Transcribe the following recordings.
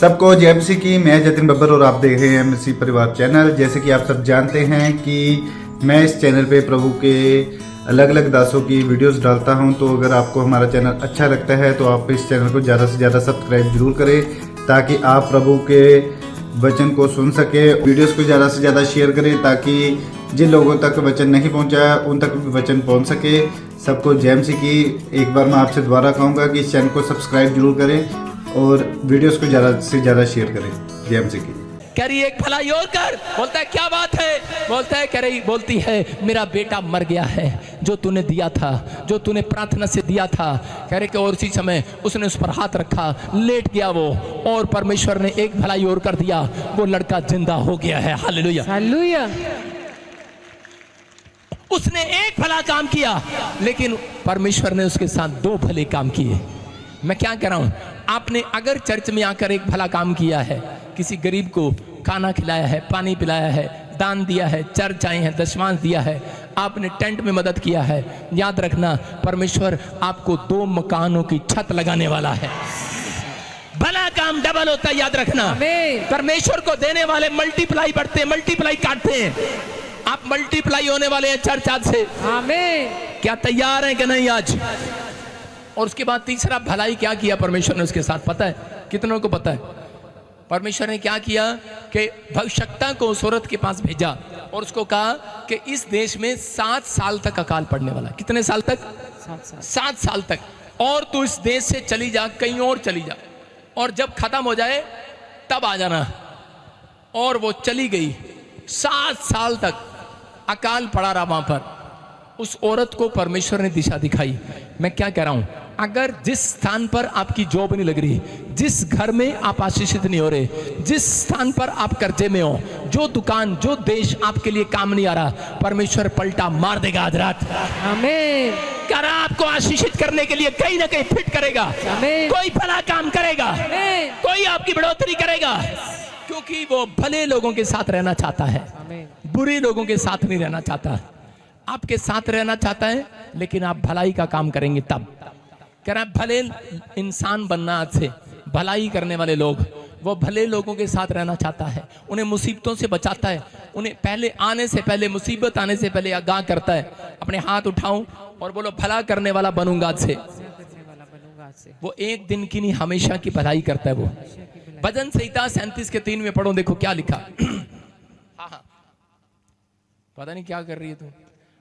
सबको जय मसीह की। मैं जतिन बब्बर और आप देख रहे हैं मसीह परिवार चैनल। जैसे कि आप सब जानते हैं कि मैं इस चैनल पे प्रभु के अलग अलग दासों की वीडियोस डालता हूं, तो अगर आपको हमारा चैनल अच्छा लगता है तो आप इस चैनल को ज़्यादा से ज़्यादा सब्सक्राइब जरूर करें, ताकि आप प्रभु के वचन को सुन सके। वीडियोस को ज़्यादा से ज़्यादा शेयर करें, ताकि जिन लोगों तक वचन नहीं पहुंचा उन तक भी वचन पहुंच सके। सबको जय मसीह की। एक बार मैं आपसे दोबारा कहूँगा कि इस चैनल को सब्सक्राइब जरूर करें और वीडियोस को ज़्यादा से ज़्यादा शेयर करें। जय मसीह की। कह रही एक भलाई और कर। बोलता है क्या बात है? बोलता है, कह रही बोलती है मेरा बेटा मर गया है, जो तूने दिया था, जो तूने प्रार्थना से दिया था। कह रहे कि और उसी समय उसने उस पर हाथ रखा, लेट गया वो, और परमेश्वर ने एक भलाई और कर दिया, वो लड़का जिंदा हो गया है। Hallelujah hallelujah. उसने एक भला काम किया, लेकिन परमेश्वर ने उसके साथ दो भले काम किए। मैं क्या कह रहा हूं, आपने अगर चर्च में आकर एक भला काम किया है, किसी गरीब को खाना खिलाया है, पानी पिलाया है, दान दिया है, चर्च आए हैं, दशमांश दिया है, आपने टेंट में मदद किया है, याद रखना परमेश्वर आपको 2 मकानों की छत लगाने वाला है। भला काम डबल होता है, याद रखना। परमेश्वर को देने वाले मल्टीप्लाई बढ़ते हैं, मल्टीप्लाई काटते हैं। आप मल्टीप्लाई होने वाले हैं चर्च आज से। आमीन। क्या तैयार हैं कि नहीं आज? और उसके बाद तीसरा भलाई क्या किया परमेश्वर ने उसके साथ, पता है? कितनों को पता है? परमेश्वर ने क्या किया कि भविष्यवक्ता को उस औरत के पास भेजा और उसको कहा कि इस देश में 7 साल तक अकाल पड़ने वाला। कितने साल तक? 7 साल तक। और तू इस देश से चली जा, कहीं और चली जा, और जब खत्म हो जाए तब आ जाना। और वो चली गई। 7 साल तक अकाल पड़ा रहा वहां पर। उस औरत को परमेश्वर ने दिशा दिखाई। मैं क्या कह रहा हूं, अगर जिस स्थान पर आपकी जॉब नहीं लग रही, जिस घर में आप आशीषित नहीं हो रहे, जिस स्थान पर आप कर्जे में हो, जो दुकान, जो देश आपके लिए काम नहीं आ रहा, परमेश्वर पलटा मार देगा आज रात। आमीन। कर आपको आशीषित करने के लिए कहीं ना कहीं फिट करेगा। कोई भला काम करेगा, कोई आपकी बढ़ोतरी करेगा, क्योंकि वो भले लोगों के साथ रहना चाहता है, बुरे लोगों के साथ नहीं रहना चाहता। आपके साथ रहना चाहता है, लेकिन आप भलाई का काम करेंगे तब। कह रहा है भले इंसान बनना आज से, भलाई करने वाले लोग, वो भले लोगों के साथ रहना चाहता है, उन्हें मुसीबतों से बचाता है, उन्हें पहले आने से पहले, मुसीबत आने से पहले आगाह करता है। अपने हाथ उठाऊं और बोलो भला करने वाला बनूंगा आज से। वो एक दिन की नहीं, हमेशा की भलाई करता है वो। भजन संहिता 37 के 3 में पढ़ो, देखो क्या लिखा। हाँ, पता नहीं क्या कर रही है तू।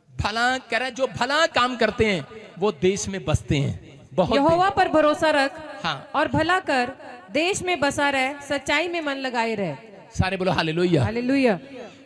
भला कह रहा है, जो भला काम करते हैं वो देश में बसते हैं। बहुत यहोवा पर भरोसा रख, हाँ, और भला कर, देश में बसा रहे, सच्चाई में मन लगाए रहे। सारे बोलो हालेलुया हालेलुया।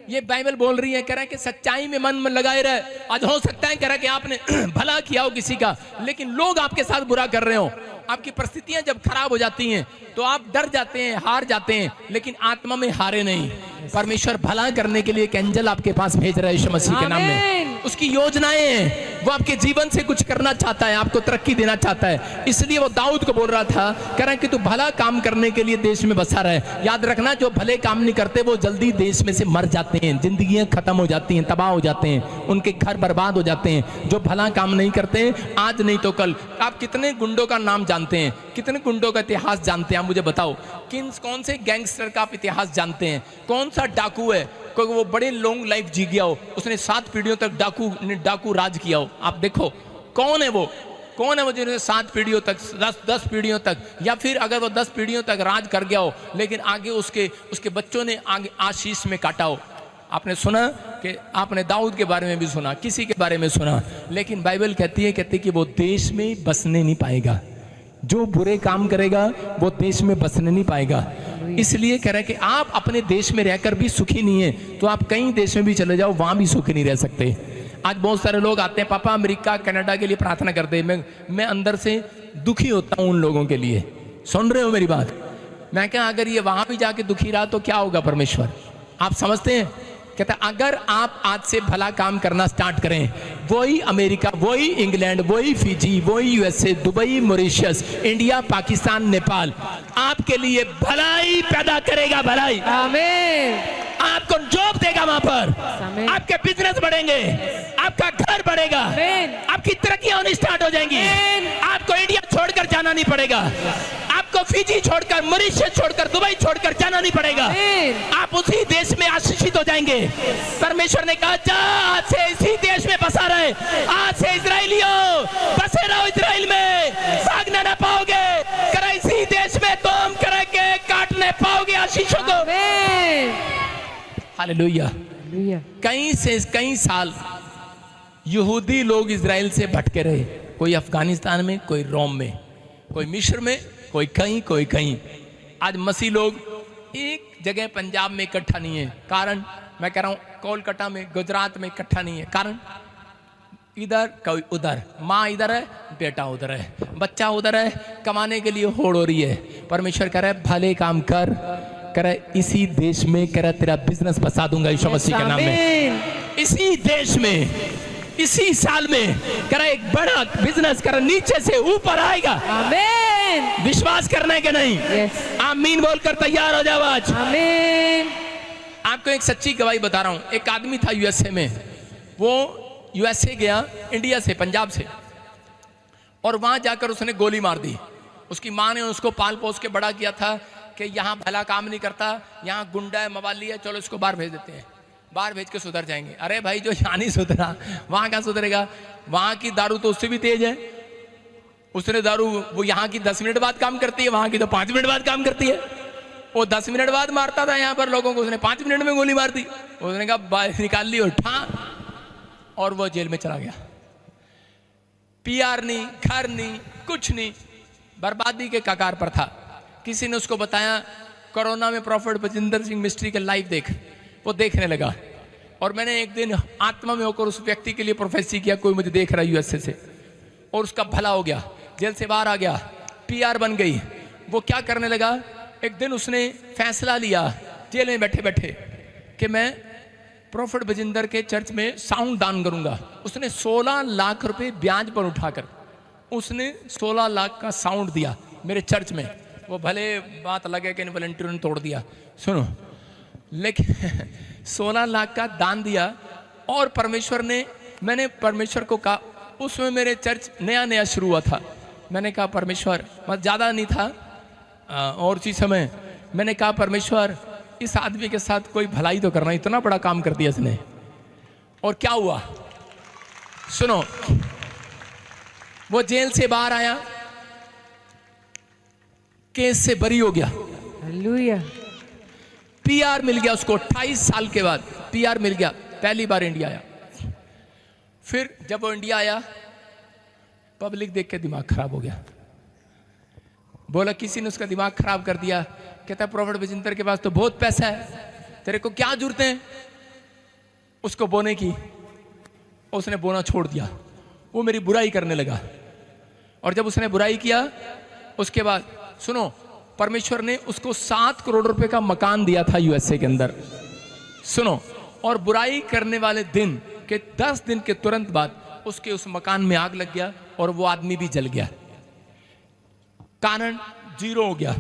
ये बाइबल बोल रही है, कह रहा है कि सच्चाई में मन लगाए रहे। आज हो सकता है कह रहा है कि आपने भला किया हो किसी का, लेकिन लोग आपके साथ बुरा कर रहे हो। आपकी परिस्थितियां जब खराब हो जाती हैं तो आप डर जाते हैं, हार जाते हैं, लेकिन आत्मा में हारे नहीं। परमेश्वर भला करने के लिए एक एंजल आपके पास भेज रहा है यीशु मसीह के नाम में। उसकी योजनाएं हैं, वो आपके जीवन से कुछ करना चाहता है, आपको तरक्की देना चाहता है। इसलिए वो दाऊद को बोल रहा था, कह रहा है कि तू भला काम करने के लिए देश में बसा रहे। याद रखना, जो भले काम नहीं करते वो जल्दी देश में से मर जाते हैं, जिंदगियां खत्म हो जाती हैं, तबाह हो जाते हैं, उनके घर बर्बाद हो जाते हैं। जो भला काम नहीं करते, आज नहीं तो कल। आप कितने गुंडों का नाम जानते हैं? कितने गुंडों का इतिहास जानते हैं? आप मुझे बताओ, कौन से गैंगस्टर का आप इतिहास जानते हैं? कौन सा डाकू है कोई वो बड़े लॉन्ग लाइफ जी गया हो, उसने 7 पीढ़ियों तक डाकू राज किया हो? आप देखो कौन है वो, कौन है वो जिन्होंने 7 पीढ़ियों तक, 10 पीढ़ियों तक, या फिर अगर वो 10 पीढ़ियों तक राज कर गया हो, लेकिन आगे उसके बच्चों ने आगे आशीष में काटा हो। आपने सुना कि आपने दाऊद के बारे में भी सुना, किसी के बारे में सुना, लेकिन बाइबल कहती है कि वो देश में बसने नहीं पाएगा। जो बुरे काम करेगा वो देश में बसने नहीं पाएगा। इसलिए कह रहा है कि आप अपने देश में रहकर भी सुखी नहीं है, तो आप कई देश में भी चले जाओ, वहां भी सुखी नहीं रह सकते। आज बहुत सारे लोग आते हैं, पापा अमेरिका कनाडा के लिए प्रार्थना करते हैं। मैं अंदर से दुखी होता हूं उन लोगों के लिए। सुन रहे हो मेरी बात? मैं क्या, अगर ये वहां भी जाके दुखी रहा तो क्या होगा परमेश्वर? आप समझते हैं? कहता अगर आप आज से भला काम करना स्टार्ट करें, वही अमेरिका, वही इंग्लैंड, वही फिजी, वही USA, Dubai, Mauritius, India, Pakistan, Nepal आपके लिए भलाई पैदा करेगा। भलाई, आमीन। आपको जॉब देगा वहां पर, आपके बिजनेस बढ़ेंगे, आपका घर बढ़ेगा, आपकी तरक्कियां होनी स्टार्ट हो जाएंगी, आपको इंडिया छोड़कर जाना नहीं पड़ेगा, आप आपको फिजी छोड़कर, मॉरिशस छोड़कर, दुबई छोड़कर जाना नहीं पड़ेगा। आमीन। आप उसी देश में आशीषित हो जाएंगे। परमेश्वर ने कहा जा आज से इसी देश में बसा रहे, आज से इजराइलियों बसे रहो इजराइल में, भागना ना पाओगे। कर इसी देश में तुम करके काटने पाओगे आशीषों को। आमीन। हालेलुया। हालेलुया। कई साल यहूदी लोग इजराइल से भटके रहे, कोई अफगानिस्तान में, कोई रोम में, कोई मिस्र में, कोई कहीं, कोई कहीं। आज मसीह लोग एक जगह पंजाब में इकट्ठा नहीं है। कारण मैं कह रहा हूं कोलकाता में, गुजरात में इकट्ठा नहीं है। कारण इधर कोई उधर, माँ इधर है, बेटा उधर है, बच्चा उधर है, कमाने के लिए होड़ हो रही है। परमेश्वर कह रहा है भले काम कर, करे इसी देश में, करे तेरा बिजनेस बसा दूंगा यीशु मसीह के नाम में। इसी देश में, इसी साल में करे एक बड़ा बिजनेस, करे नीचे से ऊपर आएगा। आमीन। विश्वास करने के नहीं, यस। आमीन बोलकर तैयार हो जाओ आज। आमीन। आपको एक सच्ची गवाही बता रहा हूं। एक आदमी था यूएसए में, वो यूएसए गया इंडिया से, पंजाब से, और वहां जाकर उसने गोली मार दी। उसकी माँ ने उसको पाल पोस के बड़ा किया था कि यहाँ भला काम नहीं करता, यहाँ गुंडा है, मवाली है, चलो इसको बाहर भेज देते हैं, बाहर भेज के सुधर जाएंगे। अरे भाई जो यहाँ नहीं सुधरा वहां क्या सुधरेगा? वहां की दारू तो उससे भी तेज है। उसने दारू, वो यहाँ की 10 मिनट बाद काम करती है, वहां की तो 5 मिनट बाद काम करती है। वो 10 मिनट बाद मारता था यहाँ पर लोगों को, उसने 5 मिनट में गोली मार दी। उसने कहा बाहर निकाल ली उठा, और वो जेल में चला गया। पीआर नहीं, घर नहीं, कुछ नहीं, बर्बादी के कगार पर था। किसी ने उसको बताया कोरोना में प्रॉफिट बजिंदर सिंह मिस्ट्री के लाइव देख, वो देखने लगा। और मैंने एक दिन आत्मा में होकर उस व्यक्ति के लिए प्रोफेसी किया, कोई मुझे देख रहा है यूएसए से, और उसका भला हो गया, जेल से बाहर आ गया, पीआर बन गई। वो क्या करने लगा, एक दिन उसने फैसला लिया जेल में बैठे बैठे कि मैं प्रॉफिट बजिंदर के चर्च में साउंड दान करूंगा। उसने 16 लाख रुपए ब्याज पर उठाकर उसने 16 लाख का साउंड दिया मेरे चर्च में। वो भले बात अलग है कि वॉलंटियर ने तोड़ दिया, सुनो, लेकिन 16 लाख का दान दिया। और परमेश्वर ने, मैंने परमेश्वर को कहा, उसमें मेरे चर्च नया नया शुरू हुआ था। मैंने कहा परमेश्वर, मत ज़्यादा नहीं था और उसी समय मैंने कहा परमेश्वर इस आदमी के साथ कोई भलाई तो करना, इतना बड़ा काम कर दिया इसने। और क्या हुआ सुनो, वो जेल से बाहर आया, केस से बरी हो गया, हालेलुया। पीआर मिल गया उसको। 28 साल के बाद पीआर मिल गया, पहली बार इंडिया आया। फिर जब वो इंडिया आया, पब्लिक देख के दिमाग खराब हो गया। बोला किसी ने उसका दिमाग खराब कर दिया। कहता प्रॉफिट बजिंदर के पास तो बहुत पैसा है, तेरे को क्या जरूरत है उसको बोने की। उसने बोना छोड़ दिया, वो मेरी बुराई करने लगा। और जब उसने बुराई किया, उसके बाद सुनो, परमेश्वर ने उसको 7 करोड़ रुपए का मकान दिया था यूएसए के अंदर, सुनो। और बुराई करने वाले दिन के 10 दिन के तुरंत बाद उसके उस मकान में आग लग गया और वो आदमी भी जल गया, कारण 0 हो गया।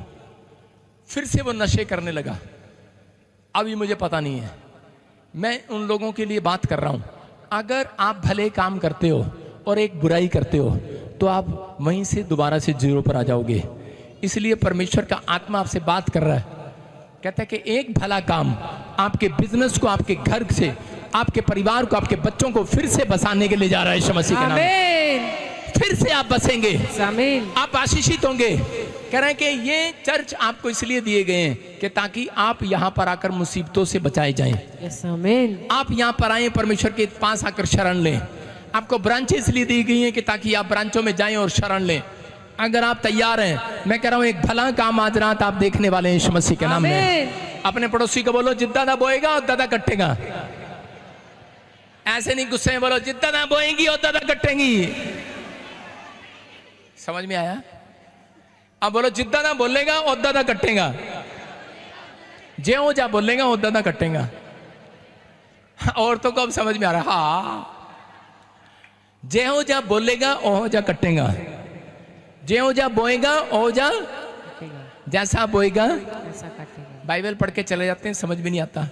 फिर से वो नशे करने लगा। अभी मुझे पता नहीं है, मैं उन लोगों के लिए बात कर रहा हूं। अगर आप भले काम करते हो और एक बुराई करते हो तो आप वहीं से दोबारा से 0 पर आ जाओगे। इसलिए परमेश्वर का आत्मा आपसे बात कर रहा है, कहता है कि एक भला काम आपके बिजनेस को, आपके घर से, आपके परिवार को, आपके बच्चों को फिर से बसाने के लिए जा रहा है यीशु मसीह के नाम में। फिर से आप बसेंगे, आमीन। आप आशीषित होंगे। कह रहे हैं कि ये चर्च आपको इसलिए दिए गए हैं कि ताकि आप यहाँ पर आकर मुसीबतों से बचाए जाएं। यस, आमीन। आप यहाँ पर आए, परमेश्वर के पास आकर शरण लें। आपको ब्रांचें इसलिए दी गई हैं कि ताकि आप ब्रांचों में जाएं और शरण लें। अगर आप तैयार हैं, मैं कह रहा हूं एक भला काम आज रात आप देखने वाले हैं यीशु मसीह के नाम में। अपने पड़ोसी को बोलो जितना ना बोएगा और दादा कटेगा। ऐसे नहीं गुस्से में बोलो, जितना ना बोएंगी और दादा कटेंगी। समझ में आया? अब बोलो जितना ना बोलेगा और दादा कटेगा। ज्यों जा बोलेगा और दादा कटेगा। औरतों को अब समझ में आ रहा, हाँ, ज्यों जा बोलेगा ओ जा कटेगा, ज्यों जा बोएगा ओ जा, जैसा बोएगा ऐसा काटेगा। बाइबल पढ़ के चले जाते हैं, समझ भी नहीं आता।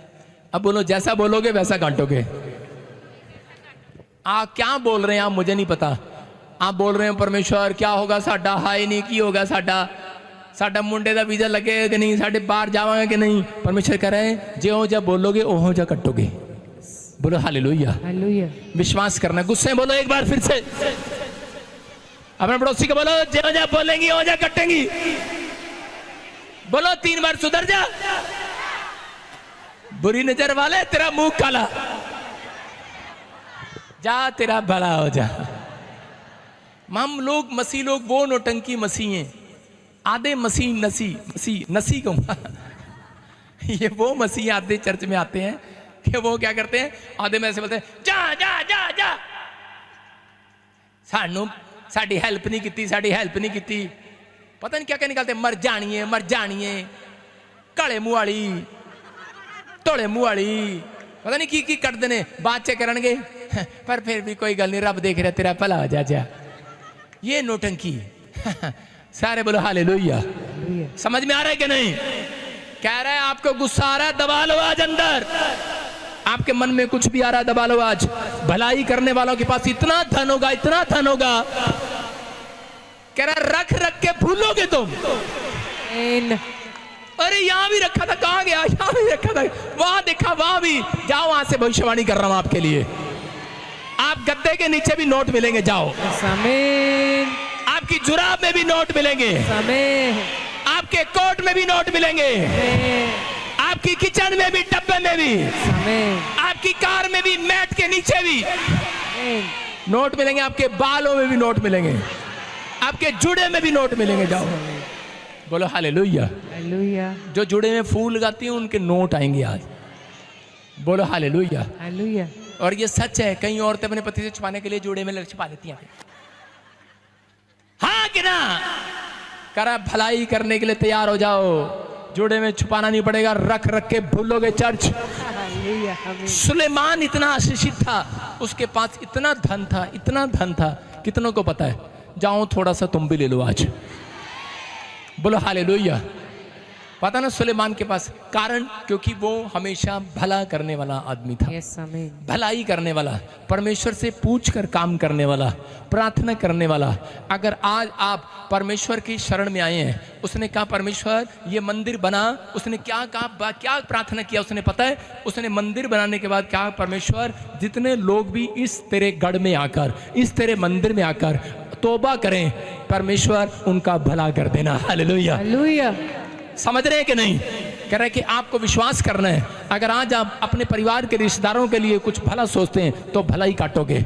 अब बोलो जैसा बोलोगे वैसा काटोगे। आप क्या बोल रहे हैं आप, मुझे नहीं पता। आप बोल रहे हैं परमेश्वर क्या होगा साडा, हाय नहीं की होगा साडा। साडा मुंडे दा वीजा लगेगा कि नहीं, साडे बाहर जावांगे कि नहीं। परमेश्वर कह रहे हैं जो जा बोलोगे ओहो जा कटोगे। बोलो हालेलुया। हालेलुया। विश्वास करना, गुस्से बोलो एक बार फिर से, अपने पड़ोसी को बोलो जो जा बोलेंगी ओ जा कटेंगी। बोलो 3 बार सुधर जा। बुरी नजर वाले तेरा मुंह काला, जा तेरा भला हो जा। हम लोग मसीह लोग वो नौटंकी मसीह हैं, आधे मसीह नसी कहूंगा ये वो मसीह आधे चर्च में आते हैं कि वो क्या करते हैं, आधे में ऐसे बोलते हैं जा जा जा जा, सानू साड़ी हेल्प नहीं की, साड़ी हेल्प नहीं की, पता नहीं क्या क्या निकालते, मर जानिए काले मुंह वाली तोड़े मुंह वाली, पता नहीं की करते ने, बाद च करनगे पर फिर भी कोई गल नहीं, रब देख रहा तेरा भला हो जा। ये नौटंकी सारे बोलो हालेलुया। समझ में आ रहा है कि नहीं? कह रहा है आपको गुस्सा आ रहा है, दबा लो आज अंदर। आपके मन में कुछ भी आ रहा है दबा लो आज। भलाई करने वालों के पास इतना धन होगा, इतना धन होगा, कह रहा है रख रख के भूलोगे तुम। अरे यहां भी रखा था, कहां गया, यहां भी रखा था, वहां देखा, वहां भी जाओ, वहां से भविष्यवाणी कर रहा हूं आपके लिए। आप गद्दे के नीचे भी नोट मिलेंगे, जाओ। आपकी जुराब में भी नोट मिलेंगे, आपके कोट में भी नोट मिलेंगे, आपकी किचन में भी, डब्बे में भी, आपकी कार में भी, मैट के नीचे भी नोट मिलेंगे, आपके बालों में भी नोट मिलेंगे, आपके जुड़े में भी नोट मिलेंगे, जाओ। बोलो हालेलुया। हालेलुया। जो जुड़े में फूल लगाती हैं उनके नोट आएंगे आज। बोलो हालेलुया। हालेलुया। और ये सच है, कई औरतें अपने पति से छुपाने के लिए जुड़े में छुपा लेती हैं। हाँ कि ना? करा भलाई करने के लिए तैयार हो जाओ, जुड़े में छुपाना नहीं पड़ेगा, रख रख के भूलोगे चर्च। सुलेमान इतना आशीषित था, उसके पास इतना धन था, इतना धन था, कितनों को पता है? जाओ थोड़ा सा तुम भी ले लो आज। बोलो हालेलुया। पता ना सुलेमान के पास, कारण क्योंकि वो हमेशा भला करने वाला आदमी था। भलाई करने वाला, परमेश्वर से पूछकर काम करने वाला, प्रार्थना करने वाला। अगर आज आप परमेश्वर की शरण में आए हैं, उसने कहा परमेश्वर ये मंदिर बना, उसने क्या कहा, क्या प्रार्थना किया उसने, पता है? उसने मंदिर बनाने के बाद क्या, परमेश्वर जितने लोग भी इस तेरे गढ़ में आकर, इस तेरे मंदिर में आकर तौबा करें, परमेश्वर उनका भला कर देना। हालेलुया। हालेलुया। समझ रहे हैं कि नहीं? कह रहे हैं कि आपको विश्वास करना है। अगर आज आप अपने परिवार के रिश्तेदारों के लिए कुछ भला सोचते हैं तो भलाई काटोगे।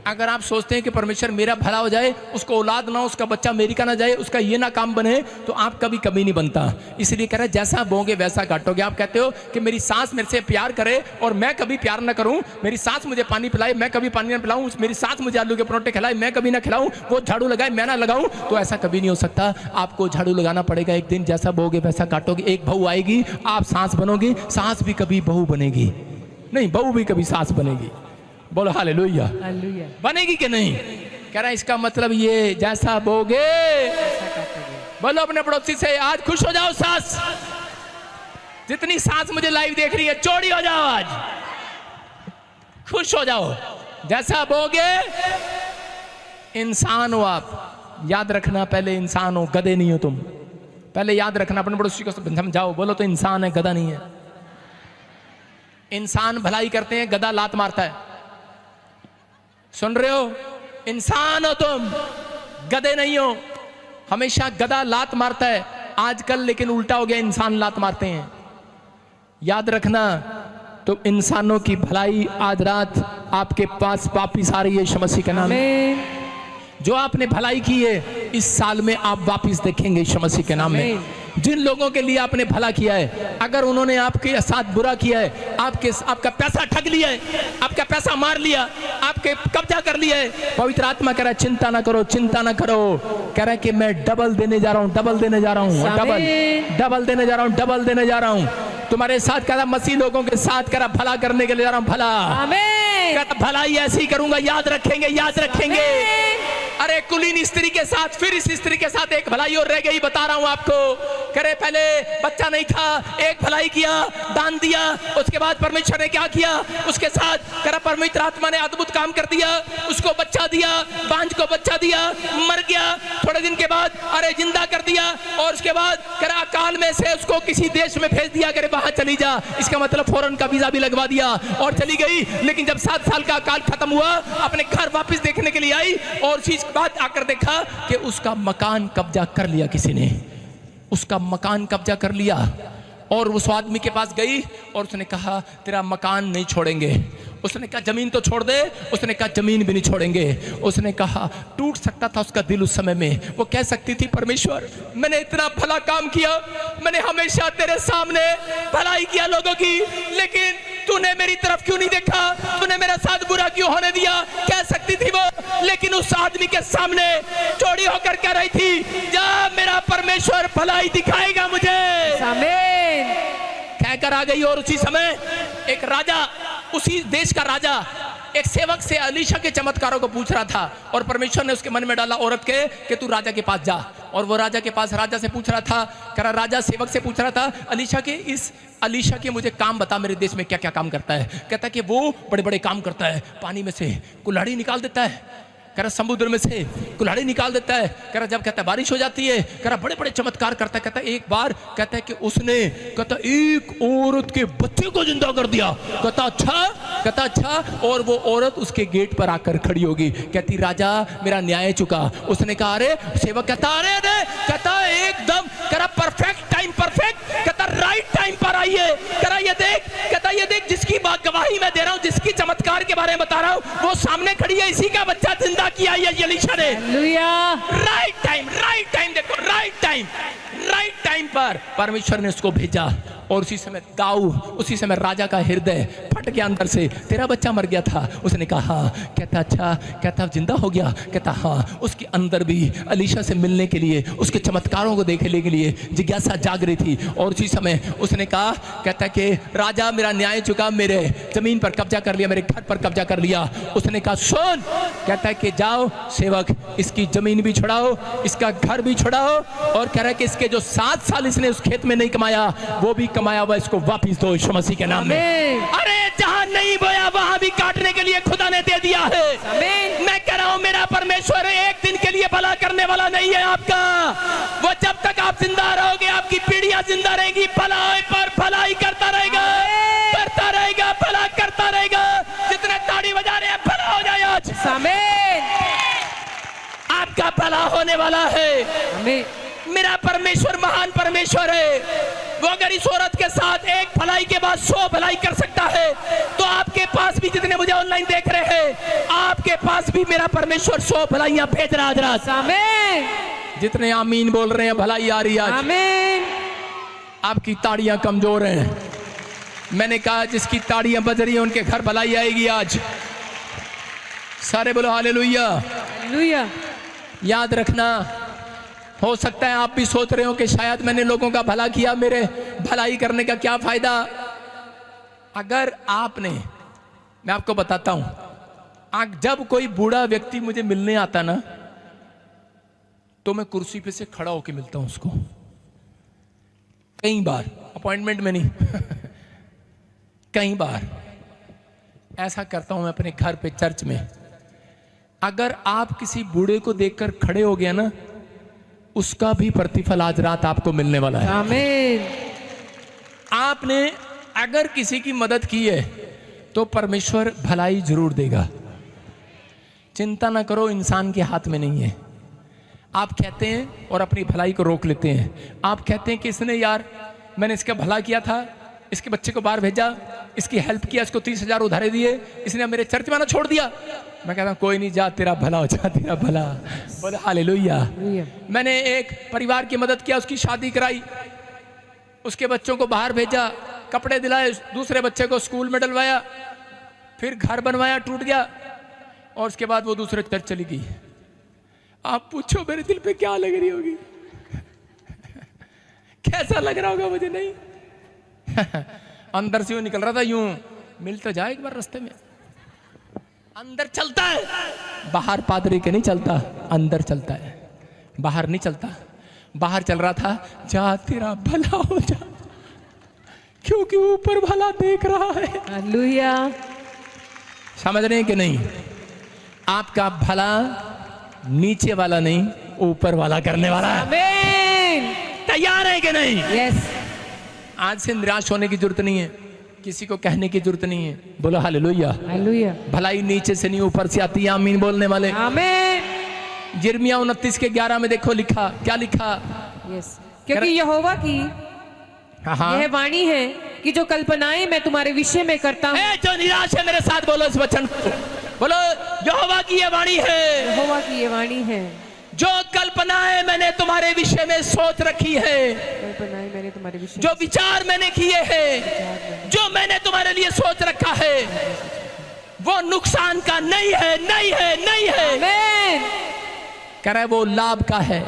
अगर आप सोचते हैं कि परमेश्वर मेरा भला हो जाए, उसको औलाद ना हो, उसका बच्चा अमेरिका ना जाए, उसका ये ना काम बने, तो आप कभी कभी नहीं बनता। इसलिए कह रहे हैं जैसा बोगे वैसा काटोगे। आप कहते हो कि मेरी सास मेरे से प्यार करे और मैं कभी प्यार ना करूं, मेरी सास मुझे पानी पिलाए मैं कभी पानी ना पिलाऊं, मेरी सास मुझे आलू के परोठे खिलाए मैं कभी ना खिलाऊं, वो झाड़ू लगाए मैं ना लगाऊं, तो ऐसा कभी नहीं हो सकता। आपको झाड़ू लगाना पड़ेगा एक दिन, जैसा बोगे वैसा काटोगे। एक बहू आएगी, आप सास बनोगे, सास भी कभी बहू बनेगी नहीं, बहू भी कभी सास बनेगी। बोलो हालेलुया। हालेलुया। बनेगी कि नहीं? कह रहा है इसका मतलब ये जैसा बोगे। बोलो अपने पड़ोसी से आज खुश हो जाओ सास, जितनी सास मुझे लाइव देख रही है चौड़ी हो जाओ, आज खुश हो जाओ। जैसा बोगे, इंसान हो आप, याद रखना, पहले इंसान हो, गधे नहीं हो तुम। पहले याद रखना, अपने पड़ोसी को समझाओ, बोलो तो इंसान है, गधा नहीं है। इंसान भलाई करते हैं, गधा लात मारता है। सुन रहे हो? इंसान हो तुम, गधे नहीं हो। हमेशा गधा लात मारता है, आजकल लेकिन उल्टा हो गया, इंसान लात मारते हैं। याद रखना, तो इंसानों की भलाई आज रात आपके पास वापिस आ रही है यीशु मसीह के नाम में। जो आपने भलाई की है इस साल में आप वापिस देखेंगे यीशु मसीह के नाम में। जिन लोगों के लिए आपने भला किया है, अगर उन्होंने आपके साथ बुरा किया है, आपका पैसा ठग लिया है, आपका पैसा मार लिया, आपके कब्जा कर लिया है, पवित्र आत्मा कह रहा है चिंता ना करो, चिंता ना करो। कह रहा है कि मैं डबल देने जा रहा हूँ, डबल देने जा रहा हूँ, डबल देने जा रहा हूँ, डबल देने जा रहा हूँ तुम्हारे साथ। कह रहा मसीह लोगों के साथ, कह रहा भला करने के लिए जा रहा हूँ, भला। कह रहा भलाई ऐसे ही करूंगा, याद रखेंगे, याद रखेंगे। अरे कुलीन स्त्री के साथ फिर इस स्त्री के साथ एक भलाई और रह गई, बता रहा हूं आपको। करे पहले बच्चा नहीं था, एक भलाई किया, दान दिया, उसके बाद परमेश्वर ने क्या किया उसके साथ, करा पवित्र आत्मा ने अद्भुत काम कर दिया, उसको बच्चा दिया, बांझ को बच्चा दिया, मर गया, थोड़े दिन के बाद अरे जिंदा कर दिया, और उसके बाद करा अकाल में से उसको किसी देश में भेज दिया, करे बाहर चली जा, इसका मतलब फौरन का वीजा भी लगवा दिया और चली गई। लेकिन जब 7 साल का अकाल खत्म हुआ, अपने घर वापस देखने के लिए आई और चीज बात आकर देखा कि उसका मकान कब्जा कर लिया किसी ने, उसका मकान कब्जा कर लिया। और उस आदमी के पास गई और उसने कहा तेरा मकान नहीं छोड़ेंगे। उसने कहा जमीन तो छोड़ दे, उसने कहा जमीन भी नहीं छोड़ेंगे। उसने कहा टूट सकता था उसका दिल उस समय में, वो कह सकती थी परमेश्वर मैंने इतना भला काम किया, मैंने हमेशा तेरे सामने भलाई किया लोगों की, लेकिन तूने मेरी तरफ क्यों नहीं देखा, तूने मेरे साथ बुरा क्यों होने दिया, कह सकती थी वो। लेकिन उस आदमी के सामने चौड़ी होकर कह रही थी जा मेरा परमेश्वर भलाई दिखाएगा मुझे, आमीन। कहकर आ गई। और उसी समय एक राजा, उसी देश का राजा एक सेवक से अलीशा के चमत्कारों को पूछ रहा था, और परमेश्वर ने उसके मन में डाला औरत के कि तू राजा के पास जा। और वो राजा के पास राजा से पूछ रहा था, करा राजा सेवक से पूछ रहा था अलीशा के, इस अलीशा के मुझे काम बता, मेरे देश में क्या क्या काम करता है। कहता है कि वो बड़े बड़े काम करता है, पानी में से कुल्हाड़ी निकाल देता है, कह रहा समुद्र में से कुल्हाड़ी निकाल देता है, कह रहा जब कहता है बारिश हो जाती है, कह रहा बड़े बड़े चमत्कार करता है। कहता है एक बार कहता है कि उसने कहता एक औरत के बच्चे को जिंदा कर दिया। कहता अच्छा, और वो औरत उसके गेट पर आकर खड़ी होगी, कहती राजा मेरा न्याय चुका। उसने कहा अरे, सेवक कहता अरे कहता एकदम, कह रहा परफेक्ट टाइम, परफेक्ट, कहता राइट टाइम पर आइए, कह रहा ये देख, कहता ये देख जिसकी बात गवाही मैं दे रहा हूँ, जिसकी चमत्कार के बारे में बता रहा हूँ, वो सामने खड़ी है, इसी का बच्चा जिंदा किया है एलीशा ने। राइट टाइम, देखो राइट टाइम पर परमेश्वर ने उसको भेजा। और उसी समय उसी समय राजा का हृदय फट गया अंदर से, तेरा बच्चा मर गया था। उसने कहा हाँ। कहता अच्छा, कहता जिंदा हो गया, कहता हाँ। उसके अंदर भी अलीशा से मिलने के लिए, उसके चमत्कारों को देखने के लिए जिज्ञासा जाग रही थी। और उसी समय उसने कहा, कहता कि राजा मेरा न्याय चुका, मेरे जमीन पर कब्जा कर लिया, मेरे घर पर कब्जा कर लिया। उसने कहा सुन, कहता है कि जाओ सेवक, इसकी जमीन भी छुड़ाओ, इसका घर भी छुड़ाओ, और कह रहा है कि इसके जो 7 साल इसने उस खेत में नहीं कमाया, वो भी कमाया हुआ इसको वापिस दो यीशु मसीह के नाम में। अरे जहां नहीं बोया वहां भी काटने के लिए खुदा ने दे दिया है। मैं कह रहा हूं मेरा परमेश्वर एक दिन के लिए भला करने वाला नहीं है आपका, वो जब तक आप जिंदा रहोगे, आपकी पीढ़ियां जिंदा रहेंगी, भलाई पर भलाई करता रहेगा, भला करता रहेगा। जितने ताड़ी बजा रहे हैं भला हो जाए आज, आपका भला होने वाला है। मेरा परमेश्वर महान परमेश्वर है। वो अगर इस औरत के साथ एक भलाई के बाद 100 भलाई कर सकता है, तो आपके पास भी, जितने मुझे ऑनलाइन देख रहे हैं, आपके पास भी मेरा परमेश्वर 100 भलाइयां भेज रहा है। आमीन। जितने आमीन बोल रहे हैं भलाई आ रही है आज। आमीन। आपकी ताड़ियां कमजोर हैं, मैंने कहा जिसकी ताड़ियां बज रही हैं उनके घर भलाई आएगी आज। सारे बोलो हालेलुया। हालेलुया। याद रखना, हो सकता है आप भी सोच रहे हो कि शायद मैंने लोगों का भला किया, मेरे भलाई करने का क्या फायदा। अगर आपने, मैं आपको बताता हूं, जब कोई बूढ़ा व्यक्ति मुझे मिलने आता ना, तो मैं कुर्सी पे से खड़ा होकर मिलता हूं उसको, कई बार, अपॉइंटमेंट में नहीं कई बार ऐसा करता हूं मैं अपने घर पे, चर्च में। अगर आप किसी बूढ़े को देखकर खड़े हो गया ना, उसका भी प्रतिफल आज रात आपको मिलने वाला है। आमीन। आपने अगर किसी की मदद की है तो परमेश्वर भलाई जरूर देगा। चिंता ना करो, इंसान के हाथ में नहीं है। आप कहते हैं और अपनी भलाई को रोक लेते हैं। आप कहते हैं कि इसने, यार मैंने इसका भला किया था, इसके बच्चे को बाहर भेजा, इसकी हेल्प किया, इसको 30,000 उधारे दिए, इसने मेरे चर्च में आना छोड़ दिया। मैं कहता हूं कोई नहीं, जा तेरा भला हो जा, तेरा भला। बोले हालेलुया। मैंने एक परिवार की मदद किया, उसकी शादी कराई, उसके बच्चों को बाहर भेजा, कपड़े दिलाए, दूसरे बच्चे को स्कूल में डलवाया, फिर घर बनवाया, टूट गया, और उसके बाद वो दूसरे चर्च चली गई। आप पूछो मेरे दिल पे क्या लग रही होगी कैसा लग रहा होगा मुझे, नहीं अंदर से यूं निकल रहा था, यूं मिल तो जाए एक बार रास्ते में। अंदर चलता है, बाहर पादरी के नहीं चलता, अंदर चलता है, बाहर नहीं चलता। बाहर चल रहा था, जा तेरा भला हो जा, क्योंकि ऊपर भला देख रहा है। हालेलुया। समझ रहे हैं कि नहीं? आपका भला नीचे वाला नहीं, ऊपर वाला करने वाला है। आमीन। तैयार है कि नहीं? यस। आज से निराश होने की जरूरत नहीं है, किसी को कहने की जरूरत नहीं है। बोलो हालेलुया। हालेलुया। भलाई नीचे से नहीं ऊपर से आती है। आमीन बोलने वाले। आमीन। यिर्मयाह 29:11 में देखो लिखा, क्या लिखा? यस। क्योंकि यहोवा की हाँ, यह वाणी है कि जो कल्पनाएं मैं तुम्हारे विषय में करता हूँ। जो निराश है मेरे साथ बोलो इस वचन को। बोलो यहोवा की ये वाणी है, यहोवा की ये वाणी है, जो कल्पनाएं मैंने तुम्हारे विषय में सोच रखी है, कल्पनाएं मैंने तुम्हारे विषय जो विचार मैंने किए हैं, जो मैंने तुम्हारे लिए सोच रखा है, वो नुकसान का नहीं है, नहीं है, नहीं है। आमीन। कह रहा है वो लाभ का है।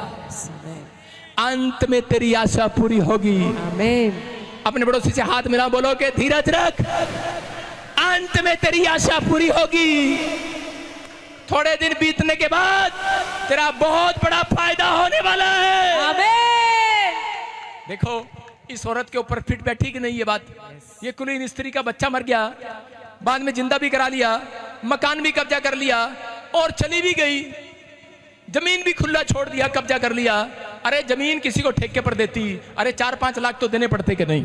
अंत में तेरी आशा पूरी होगी। आमीन। अपने पड़ोसी से हाथ मिला, बोलो कि धीरज रख, अंत में तेरी आशा पूरी होगी। थोड़े दिन बीतने के बाद तेरा बहुत बड़ा फायदा होने वाला है। आमीन। देखो इस औरत के ऊपर फिट बैठी कि नहीं ये बात? ये कुलीन स्त्री का बच्चा मर गया, बाद में जिंदा भी करा लिया, मकान भी कब्जा कर लिया और चली भी गई, जमीन भी खुला छोड़ दिया, कब्जा कर लिया। अरे जमीन किसी को ठेके पर देती, अरे 4-5 लाख तो देने पड़ते कि नहीं?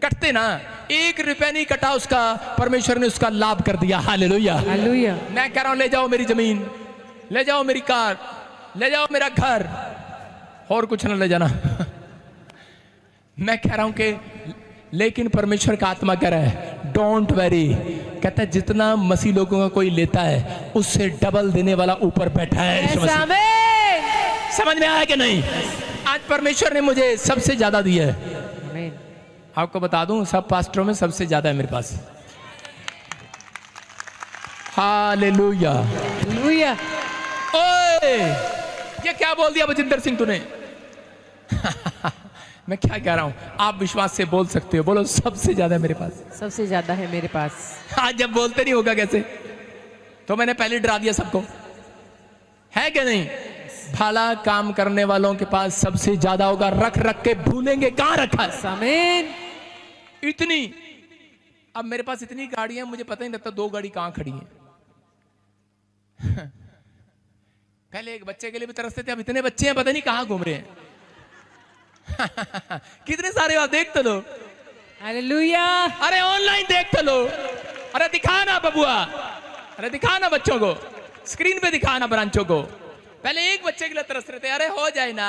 कटते ना, 1 रुपया नहीं कटा उसका, परमेश्वर ने उसका लाभ कर दिया। हालेलुया। हालेलुया। मैं कह रहा हूं ले जाओ मेरी जमीन, ले जाओ मेरी कार, ले जाओ मेरा घर, और कुछ ना ले जाना। मैं कह रहा हूं कि लेकिन परमेश्वर का आत्मा कह रहा है डोंट वेरी, कहता है जितना मसीह लोगों का कोई लेता है उससे डबल देने वाला ऊपर बैठा है। यस। आमीन। समझ में आया कि नहीं? आज परमेश्वर ने मुझे सबसे ज्यादा दिया है। आमीन। आपको बता दूं सब पास्टरों में सबसे ज्यादा है मेरे पास। हालेलुया। हालेलुया। ओए ये क्या बोल दिया बजिंदर सिंह तूने? मैं क्या कह रहा हूं, आप विश्वास से बोल सकते हो, बोलो सबसे ज्यादा है मेरे पास। सबसे ज्यादा है मेरे पास। आज जब बोलते नहीं होगा कैसे? तो मैंने पहले डरा दिया सबको, है कि नहीं? भला काम करने वालों के पास सबसे ज्यादा होगा। रख रख के भूलेंगे कहां रखा है। आमीन। इतनी, अब मेरे पास इतनी गाड़ियां, मुझे पता ही नहीं लगता 2 गाड़ी कहां खड़ी हैं। पहले एक बच्चे के लिए भी तरसते थे, अब इतने बच्चे हैं पता नहीं कहां घूम रहे हैं। कितने सारे आप देख तो लो। हालेलुया। अरे ऑनलाइन देख तो लो। अरे दिखा ना बबुआ, अरे दिखा ना बच्चों को, स्क्रीन पे दिखा ना ब्रांचों को। पहले एक बच्चे के लिए तरस रहे थे, अरे हो जाए ना,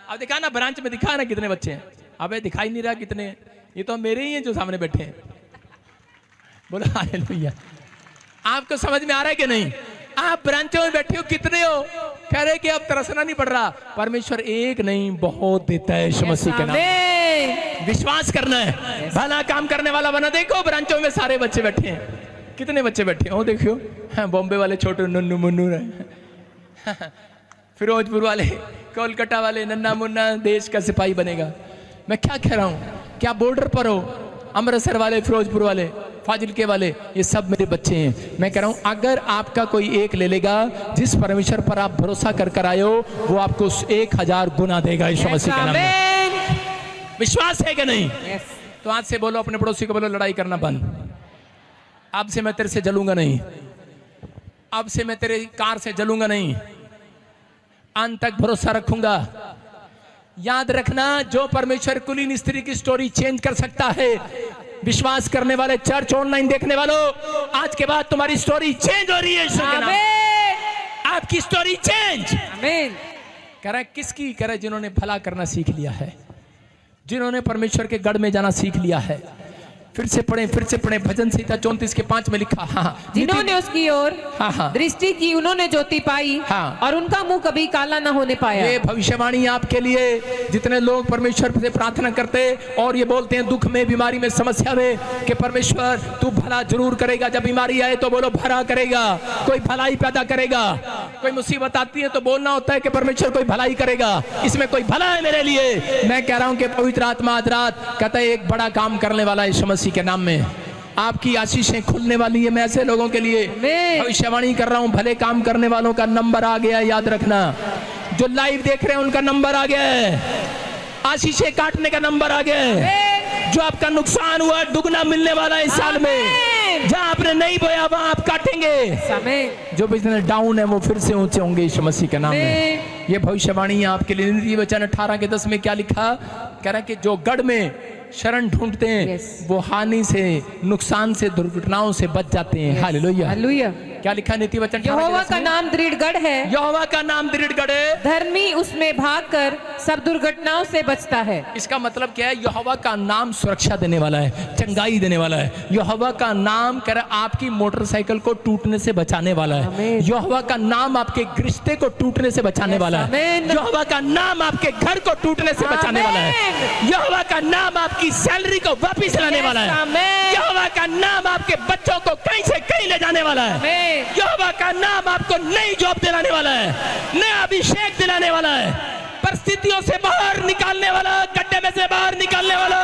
अब दिखा ना ब्रांच में, दिखा ना कितने बच्चे हैं। अबे दिखाई नहीं रहा कितने, ये तो मेरे ही हैं जो सामने बैठे हैं। बोलो हालेलुया। आपको समझ में आ रहा है कि नहीं? आप ब्रांचों में बैठे हो, कितने हो? कह रहे कि अब तरसना नहीं पड़ रहा। परमेश्वर एक नहीं बहुत देता है यीशु मसीह के नाम। विश्वास करना है, भला काम करने वाला बना। देखो ब्रांचों में सारे बच्चे बैठे हैं, कितने बच्चे बैठे हो देखियो। हाँ, बॉम्बे वाले छोटे नन्नू मुन्नू रहे, फिरोजपुर वाले, कोलकाता वाले नन्ना मुन्ना देश का सिपाही बनेगा। मैं क्या कह रहा हूं, क्या बॉर्डर पर हो, अमृतसर वाले, फिरोजपुर वाले, फाजिलके वाले, ये सब मेरे बच्चे हैं। मैं कह रहा हूं अगर आपका कोई एक ले लेगा, जिस परमेश्वर पर आप भरोसा कर कर आए हो वो आपको 1000 गुना देगा यीशु मसीह के नाम में। विश्वास है कि नहीं? तो आज से बोलो अपने पड़ोसी को, बोलो लड़ाई करना बंद। अब से मैं तेरे से जलूंगा नहीं, अब से मैं तेरे कार से जलूंगा नहीं, अंत तक भरोसा रखूंगा। याद रखना, जो परमेश्वर कुलीन स्त्री की स्टोरी चेंज कर सकता है, विश्वास करने वाले चर्च ऑनलाइन देखने वालों, आज के बाद तुम्हारी स्टोरी चेंज हो रही है यीशु के नाम। आपकी स्टोरी चेंज। आमीन। कह रहा है किसकी? कह रहा है जिन्होंने भला करना सीख लिया है, जिन्होंने परमेश्वर के गढ़ में जाना सीख लिया है। फिर से पढ़े भजन संहिता 34:5 में लिखा। हाँ, जिन्होंने उसकी ओर हाँ, दृष्टि की उन्होंने ज्योति पाई, हाँ, और उनका मुंह कभी काला न होने पाया। ये भविष्यवाणी आपके लिए, जितने लोग परमेश्वर से प्रार्थना करते और ये बोलते हैं दुख में, बीमारी में, समस्या में, कि परमेश्वर तू भला जरूर करेगा। जब बीमारी आए तो बोलो भला करेगा, कोई भलाई पैदा करेगा। कोई मुसीबत आती है तो बोलना होता है कि परमेश्वर कोई भलाई करेगा, इसमें कोई भला है मेरे लिए। मैं कह रहा हूं कि पवित्र आत्मा आज रात कहता है एक बड़ा काम करने वाला है यीशु मसीह के नाम में। आपकी आशीषें खुलने वाली है। मैं ऐसे लोगों के लिए आमीन। भविष्यवाणी कर रहा हूं, भले काम करने वालों का नंबर आ गया, याद रखना। जो लाइव देख रहे हैं उनका नंबर आ गया है, आशीषें काटने का नंबर आ गया है। जो आपका नुकसान हुआ दुगना मिलने वाला है इस साल में। जहां आपने नहीं बोया वहां आप काटेंगे। आमीन। जो बिजनेस डाउन है वो फिर से ऊंचे होंगे यीशु मसीह के नाम में। आमीन। ये भविष्यवाणी है आपके लिए। नीति वचन 18:10 में क्या लिखा, कह रहा है कि जो गढ़ में शरण ढूंढते हैं Yes. वो हानि से, नुकसान से, दुर्घटनाओं से बच जाते हैं। हालेलुया। हालेलुया। क्या लिखा नीति वचन 18:10 यहोवा का में? नाम दृढ़गढ़ है, यहोवा का नाम दृढ़गढ़ है, धर्मी उसमें भागकर सब दुर्घटनाओं से बचता है। इसका मतलब क्या है? यहोवा का नाम सुरक्षा देने वाला है, चंगाई देने वाला है। यहोवा का नाम कह रहा आपकी मोटरसाइकिल को टूटने से बचाने वाला है। आमीन। यहोवा का नाम आपके रिश्ते को टूटने से बचाने वाला है। आमीन। यहोवा का नाम आपके घर को टूटने से बचाने वाला है। आमीन। यहोवा का नाम आपकी सैलरी को वापिस लाने वाला है। आमीन। यहोवा का नाम आपके बच्चों को कहीं से कहीं ले जाने वाला है। आमीन। यहोवा का नाम आपको नई जॉब दिलाने वाला है, नया अभिषेक दिलाने वाला है, परिस्थितियों से बाहर निकालने वाला, गड्ढे में से बाहर निकालने वाला।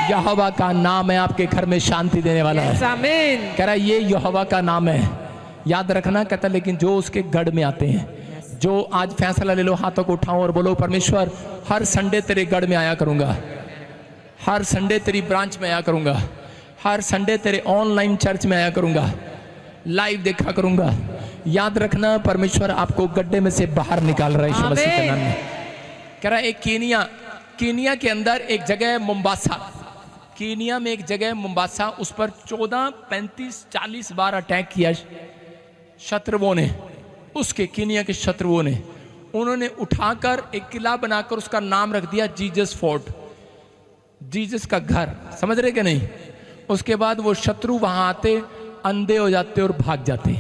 यहोवा का नाम है आपके घर में शांति देने वाला है। आमीन। कह रहा ये यहोवा का नाम है, याद रखना। कहता लेकिन जो उसके गढ़ में आते हैं, जो आज फैसला ले लो, हाथों को उठाओ और बोलो परमेश्वर हर संडे तेरे गढ़ में आया करूंगा, हर संडे तेरी ब्रांच में आया करूंगा, हर संडे तेरे ऑनलाइन चर्च में आया करूंगा, लाइव देखा करूंगा। याद रखना परमेश्वर आपको गड्ढे में से बाहर निकाल रहा है यीशु मसीह के नाम में। कह रहा है एक कीनिया के अंदर एक जगह मोम्बासा, कीनिया में एक जगह मोम्बासा, उस पर 14, 35, 40 बार अटैक किया शत्रुओं ने, उसके कीनिया के शत्रुओं ने। उन्होंने उठाकर एक किला बनाकर उसका नाम रख दिया जीसस फोर्ट, जीसस का घर। समझ रहे कि नहीं? उसके बाद वो शत्रु वहां आते, अंधे हो जाते और भाग जाते।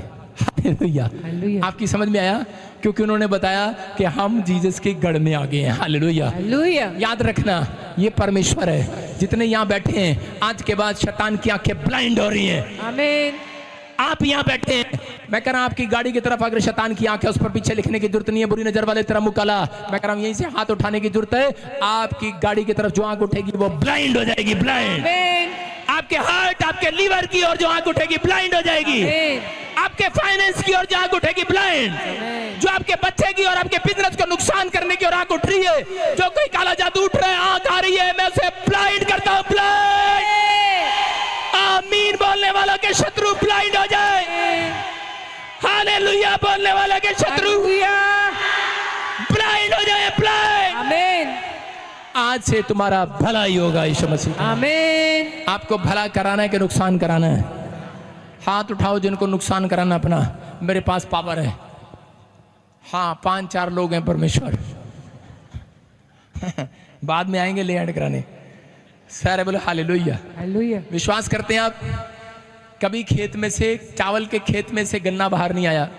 हालेलुया। हालेलुया। आपकी समझ में आया? क्योंकि उन्होंने बताया कि हम जीसस के गढ़ में आ गए हैं। हालेलुया। हालेलुया। याद रखना ये परमेश्वर है। जितने यहाँ बैठे हैं आज के बाद शैतान की आंखें ब्लाइंड हो रही हैं। आमीन। आप यहाँ बैठे हैं, मैं कह रहा हूं आपकी गाड़ी की तरफ अगर शैतान की आंखें, उस पर पीछे लिखने की जरूरत नहीं है, बुरी नजर वाले तेरा मुंह काला। मैं कह रहा हूं यहीं से हाथ उठाने की जरूरत है। आपकी गाड़ी की तरफ जो आंख उठेगी वो ब्लाइंड हो जाएगी, ब्लाइंड। आमीन। आपके हार्ट, आपके लीवर की ओर जो आंख उठेगी ब्लाइंड हो जाएगी। आमीन। आपके फाइनेंस की ओर जो आंख उठेगी ब्लाइंड। जो आपके बच्चे की और आपके बिजनेस को नुकसान करने की ओर आंख उठ रही है, जो कोई काला जादू उठ रहा है, आंख आ रही है, मैं उसे ब्लाइंड करता हूं, ब्लाइंड। आमीन बोलने वालों के शत्रु ब्लाइंड हो जाए। हालेलुया बोलने वालों के शत्रु ब्लाइंड हो जाए, ब्लाइंड। आमीन। आज से तुम्हारा भला ही होगा यीशु मसीह। आमीन। आपको भला कराना है कि नुकसान कराना है? हाथ उठाओ जिनको नुकसान कराना अपना। मेरे पास पावर है। हाँ 5-4 लोग हैं परमेश्वर। बाद में आएंगे ले एंड कराने। सारे बोले हालेलुया। हालेलुया। विश्वास करते हैं आप? कभी खेत में से, चावल के खेत में से गन्ना बाहर नहीं आया।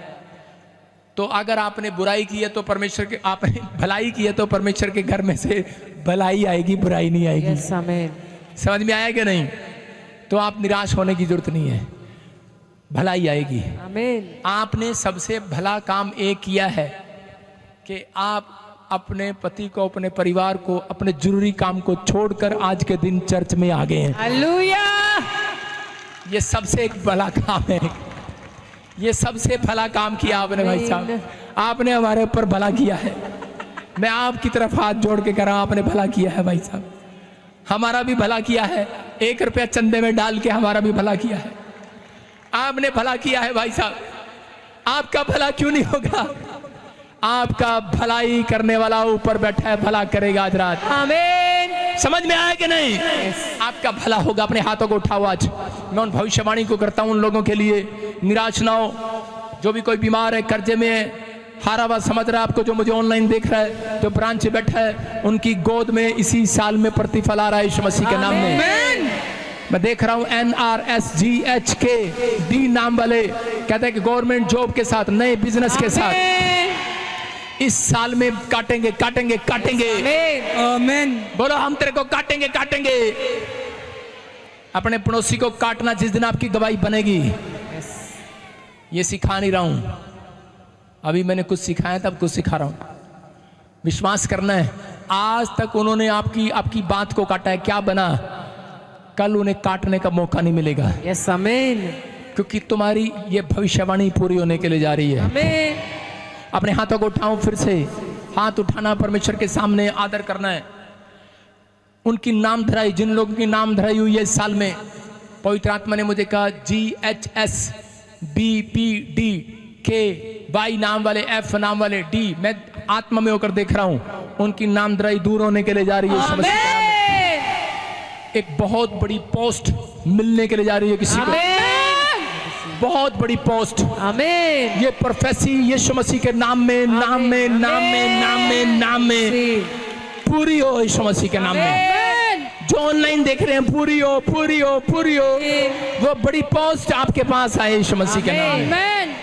तो अगर आपने बुराई की है तो परमेश्वर के, आपने भलाई की है तो परमेश्वर के घर में से भलाई आएगी, बुराई नहीं आएगी। यस आमीन। समझ में आया कि नहीं? तो आप निराश होने की जरूरत नहीं है, भलाई आएगी। आमीन। आपने सबसे भला काम एक किया है कि आप अपने पति को, अपने परिवार को, अपने जरूरी काम को छोड़कर आज के दिन चर्च में आ गए हैं। हालेलुया। ये सबसे एक भला काम है। ये सबसे भला काम किया आपने भाई साहब। आपने हमारे ऊपर भला किया है। मैं आपकी तरफ हाथ जोड़ के कह रहा हूं, आपने भला किया है भाई साहब। हमारा भी भला किया है। 1 रुपया चंदे में डाल के हमारा भी भला किया है। आपने भला किया है भाई साहब। आपका भला क्यों नहीं होगा? आपका भलाई करने वाला ऊपर बैठा है, भला करेगा आज रात। आमीन। समझ में आया कि नहीं? आपका भला होगा। अपने हाथों को उठाओ। आज मैं उन भविष्यवाणी को करता हूं उन लोगों के लिए, निराश ना हो। जो भी कोई बीमार है, कर्जे में है, हारा हुआ समझ रहा है आपको, जो मुझे ऑनलाइन देख रहा है, जो ब्रांच में बैठा है, उनकी गोद में इसी साल में प्रतिफल आ रहा है यीशु मसीह के नाम में। मैं देख रहा हूं NRSGHK D नाम वाले कहते हैं कि गवर्नमेंट जॉब के साथ, नए बिजनेस के साथ इस साल में काटेंगे, काटेंगे, काटेंगे। आमीन। बोलो हम तेरे को काटेंगे, काटेंगे। अपने पड़ोसी को काटना जिस दिन आपकी गवाही बनेगी। ये सिखा नहीं रहा हूं, अभी मैंने कुछ सिखाया तब कुछ सिखा रहा हूं। विश्वास करना है। आज तक उन्होंने आपकी बात को काटा है, क्या बना? कल उन्हें काटने का मौका नहीं मिलेगा, यस आमीन क्योंकि तुम्हारी ये भविष्यवाणी पूरी होने के लिए जा रही है। आमीन अपने हाथों को उठाओ, फिर से हाथ उठाना, परमेश्वर के सामने आदर करना है। उनकी नाम धराई, जिन लोगों की नाम धराई हुई है इस साल में, पवित्र आत्मा ने मुझे कहा GHS BPD KY नाम वाले, F नाम वाले, D, मैं आत्मा में होकर देख रहा हूं, उनकी नाम धराई दूर होने के लिए जा रही है। समझ एक बहुत बड़ी पोस्ट मिलने के लिए जा रही है किसी को, बहुत बड़ी पोस्ट। आमीन ये प्रोफेसी यीशु मसीह के नाम में, नाम में, नाम में, नाम में, नाम में पूरी हो, यीशु मसीह के नाम में। जो ऑनलाइन देख रहे हैं, पूरी हो, पूरी हो, पूरी हो। वो बड़ी पोस्ट आपके पास आए यीशु मसीह के नाम में।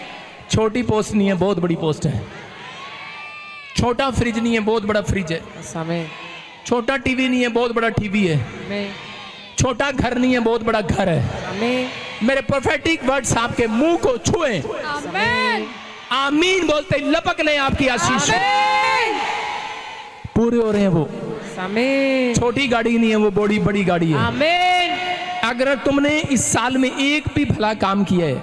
छोटी पोस्ट नहीं है, बहुत बड़ी पोस्ट है। छोटा फ्रिज नहीं है, बहुत बड़ा फ्रिज है। छोटा टीवी नहीं है, बहुत बड़ा टीवी है। छोटा घर नहीं है, बहुत बड़ा घर है। मेरे प्रोफेटिक वर्ड्स आपके मुंह को छुए, आमीन बोलते ही लपक ले आपकी आशीष, पूरे हो रहे हैं वो। छोटी गाड़ी नहीं है वो, बड़ी बड़ी गाड़ी है। अगर तुमने इस साल में एक भी भला काम किया है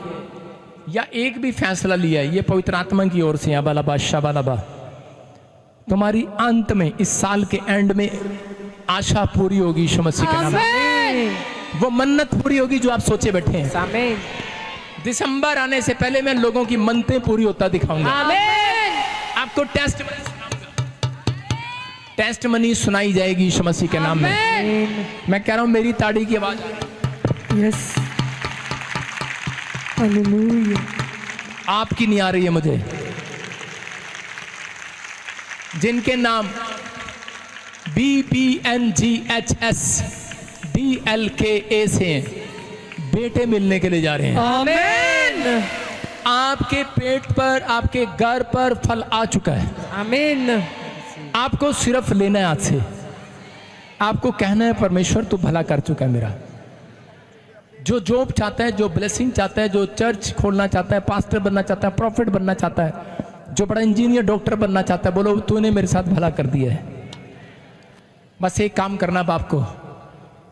या एक भी फैसला लिया है, ये पवित्र आत्मा की ओर से, बालाबा शाबालाबा, तुम्हारी अंत में, इस साल के एंड में आशा पूरी होगी यीशु मसीह के नाम में। वो मन्नत पूरी होगी जो आप सोचे बैठे हैं। दिसंबर आने से पहले मैं लोगों की मन्नतें पूरी होता दिखाऊंगा। आपको टेस्ट मनी सुनाई जाएगी यीशु मसीह के नाम में। मैं कह रहा हूं, मेरी ताड़ी की आवाज, यस हालेलुया, आपकी नहीं आ रही है मुझे। जिनके नाम BPNGHS DLKA से बेटे मिलने के लिए जा रहे हैं। आमीन आपके पेट पर, आपके घर पर फल आ चुका है। आमीन आपको सिर्फ लेना है हाथ से। आपको कहना है, परमेश्वर तू भला कर चुका है मेरा। जो जॉब चाहता है, जो ब्लेसिंग चाहता है, जो चर्च खोलना चाहता है, पास्टर बनना चाहता है, प्रॉफिट बनना चाहता है, जो बड़ा इंजीनियर डॉक्टर बनना चाहता है, बोलो तूने मेरे साथ भला कर दिया है। बस एक काम करना बाप को,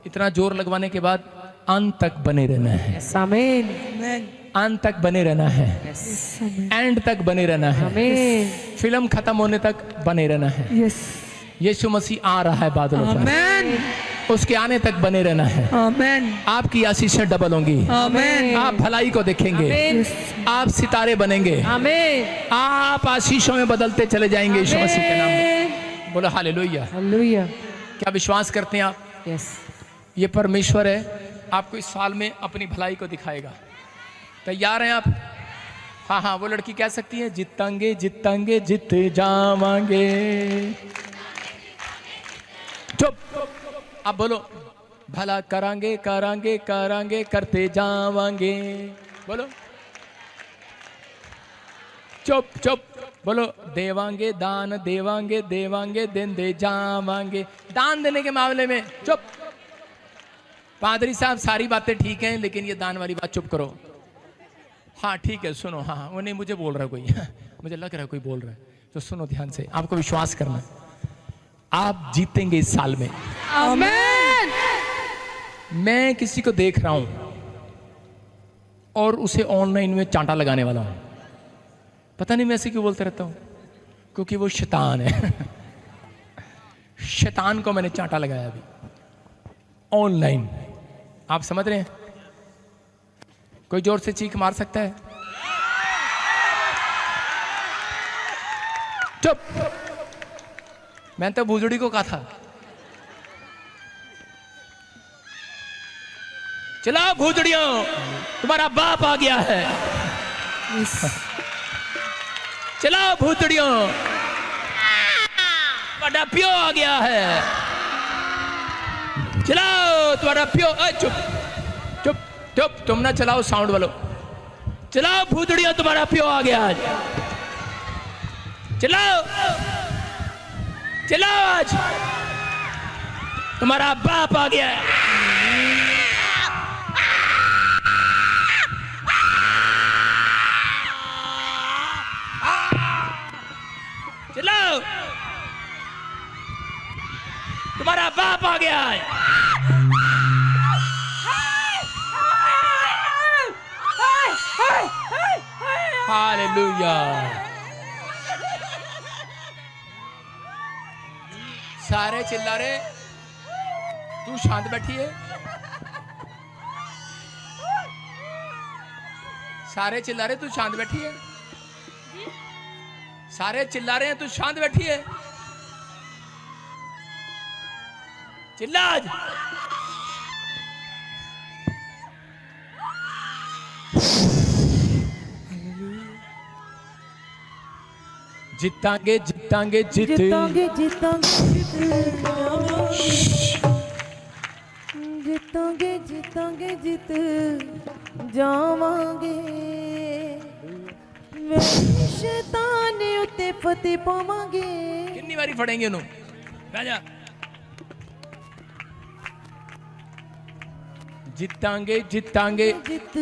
इतना जोर लगवाने के बाद अंत तक बने रहना है। आमीन अंत तक बने रहना है, एंड तक बने रहना है, आमीन फिल्म खत्म होने तक बने रहना है। यस यीशु मसीह आ रहा है बादलों पर, आमीन उसके आने तक बने रहना है। आमीन आपकी आशीषें डबल होंगी। आमीन आप भलाई को देखेंगे। आप सितारे बनेंगे। आमीन आप आशीषों में बदलते चले जाएंगे यीशु मसीह के नाम में। बोलो हालेलुया। हालेलुया। क्या विश्वास करते हैं आप? यस ये परमेश्वर है, आपको इस साल में अपनी भलाई को दिखाएगा। तैयार हैं आप? हाँ हाँ, वो लड़की कह सकती है, जीतांगे जीतांगे जीत जावांगे। चुप, अब बोलो, भला करांगे करांगे करांगे करते जावांगे। बोलो, चुप चुप, बोलो, देवांगे दान देवांगे देवांगे देंदे जावांगे। दान देने के मामले में चुप। पादरी साहब सारी बातें ठीक हैं, लेकिन ये दान वाली बात चुप करो। हाँ ठीक है, सुनो। हाँ वो नहीं, मुझे बोल रहा है कोई मुझे लग रहा है कोई बोल रहा है, तो सुनो ध्यान से। आपको विश्वास करना है, आप जीतेंगे इस साल में। आमीन। मैं किसी को देख रहा हूं और उसे ऑनलाइन में चांटा लगाने वाला हूं। पता नहीं मैं ऐसे क्यों बोलते रहता हूं, क्योंकि वो शैतान है। शैतान को मैंने चांटा लगाया अभी ऑनलाइन। आप समझ रहे हैं? कोई जोर से चीख मार सकता है? चुप। मैंने तो भूजड़ी को कहा था, चलाओ भूजड़ियों, तुम्हारा बाप आ गया है। चलाओ भूतड़ियों, बड़ा प्यो आ गया है। चलाओ तुम्हारा प्यो। चुप चुप चुप, तुम ना चलाओ, साउंड वालों। चलाओ भूतड़ियों, तुम्हारा प्यो आ गया आज। चलाओ चलाओ, आज तुम्हारा बाप आ गया है। चलाओ, तुम्हारा बाप आ गया है। हालेलुया। सारे चिल्ला रहे, तू शांत बैठी है। सारे चिल्ला रहे, तू शांत बैठी है। सारे चिल्ला रहे हैं, तू शांत बैठी है। चिल्ला आज। जीतांगे जीतांगे जीत जीतांगे जीतांगे जीतांगे जीत जावांगे मेरे शैतान उत्ते फतेह पावांगे। कितनी बारी फड़ेंगे उन्होंने? राजा जीतांगे जीतांगे जीत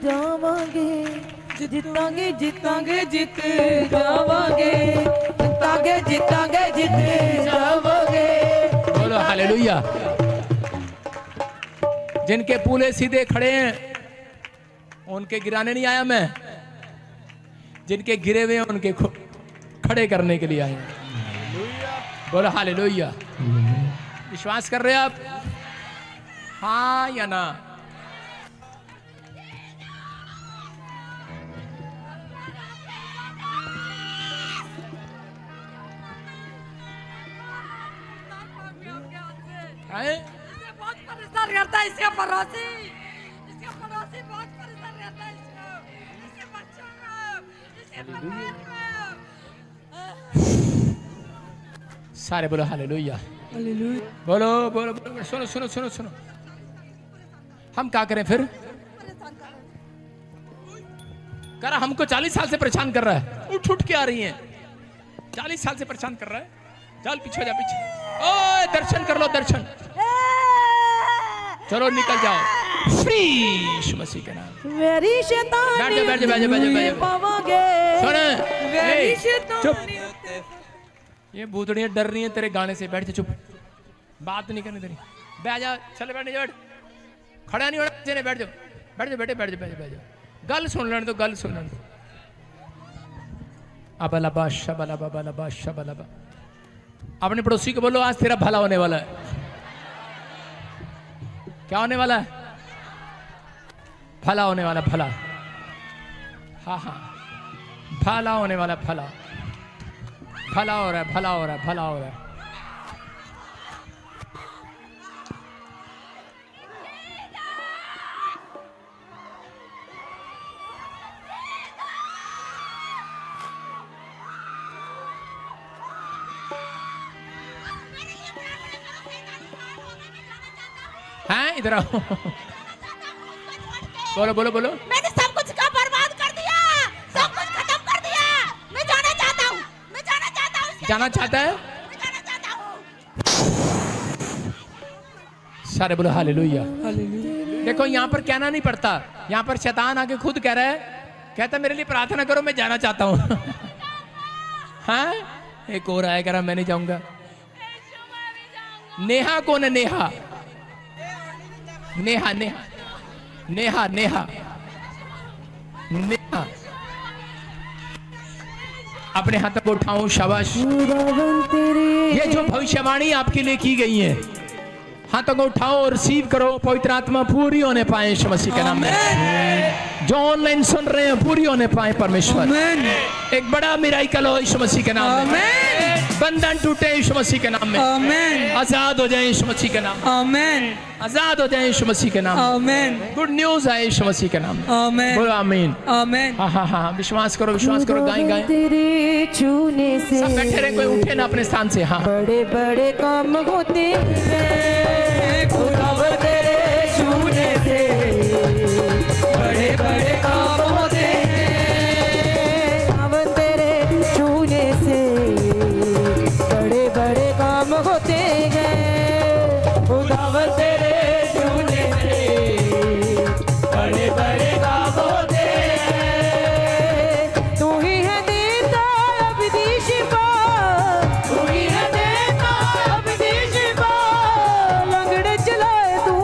जावांगे जीतांगे जीतांगे जीत जावांगे जीतांगे जीतांगे जीत जावांगे। बोलो हालेलुया। जिनके पूले सीधे खड़े हैं उनके गिराने नहीं आया मैं, जिनके गिरे हुए हैं उनके खड़े करने के लिए आए। बोलो हालेलुया। विश्वास कर रहे हैं आप? हाँ या ना? बहुत परेशान करता है इसका पड़ोसी बहुत परेशान करता है इसके बच्चों को, सारे बोलो हालेलुया। बोलो बोलो बोलो। सुनो सुनो सुनो सुनो, हम क्या करें फिर? कर हमको 40 साल से परेशान कर रहा है, उठ उठ के आ रही हैं। 40 साल से परेशान कर रहा है। चल पीछे जा, पीछे। ओए दर्शन कर लो, दर्शन। चलो निकल जाओ फ्री यीशु मसीह के नाम। मेरी शैतान बैठ जा, बैठ जा, बैठ जा, बैठ जा, बैठ जा। पावांगे सुन, मेरी ए, शैतान चुप। ये भूतड़ियां डर रही हैं तेरे गाने से। बैठ जा, चुप, बात नहीं करनी तेरी। बैठ जा, चल बैठ जा, बैठ। खड़ा नहीं होना तेरे, बैठ जाओ, बैठ जा बेटे, बैठ जा, बैठ जा, बैठ जा। गल सुन लेने दो, गल सुन लेने दो। अबलबा शबलबा बलबा शबलबा। अपने पड़ोसी को बोलो आज तेरा भला होने वाला है। क्या होने वाला है? भला होने वाला, भला। हाँ हाँ, भला होने वाला, भला। भला हो रहा है, भला हो रहा है, भला हो रहा है। हैं इधर आओ। बोलो बोलो बोलो। मैंने सब कुछ का बर्बाद कर दिया, सब कुछ खत्म कर दिया। मैं जाना चाहता हूँ, मैं जाना चाहता हूँ। जाना चाहता है? मैं जाना चाहता हूँ। सारे बोलो हालेलुया। देखो यहाँ पर कहना नहीं पड़ता, यहाँ पर शैतान आके खुद कह रहा है, कहता मेरे लिए प्रार्थना करो, मैं जाना चाहता हूँ। हाँ, एक और आया कह रहा मैं नहीं जाऊंगा। नेहा कौन है? नेहा, नेहा, नेहा, नेहा, नेहा, नेहा। अपने हाथों को उठाऊं, शाबाश। ये जो भविष्यवाणी आपके लिए की गई है, हाथों को उठाओ और रिसीव करो। पवित्र आत्मा पूरी होने पाए यीशु मसीह के नाम में। जो ऑनलाइन सुन रहे हैं पूरी होने पाए परमेश्वर। एक बड़ा मिराकल हो यीशु मसीह के नाम में। बंधन टूटे यीशु मसीह के नाम में। आजाद हो जाए यीशु मसीह के नाम में। आजाद हो जाए यीशु मसीह के नाम में। गुड न्यूज है यीशु मसीह के नाम में। बोलो आमीन। हाँ हाँ हाँ, विश्वास करो, विश्वास करो। गाएं गाएं। तेरे छूने से सब बैठे रहे, कोई उठे ना अपने स्थान से। हाँ, बड़े बड़े काम होते हैं खुदावर तेरे छूने से। बड़े बड़े काम होते हैं खुदावर तेरे छूने से। बड़े बड़े काम होते हैं खुदावर तेरे छूने से। बड़े बड़े काम होते हैं। तू ही है देता अब्दी शिफा, तू ही है देता अब्दी शिफा। लंगड़े चलाए तू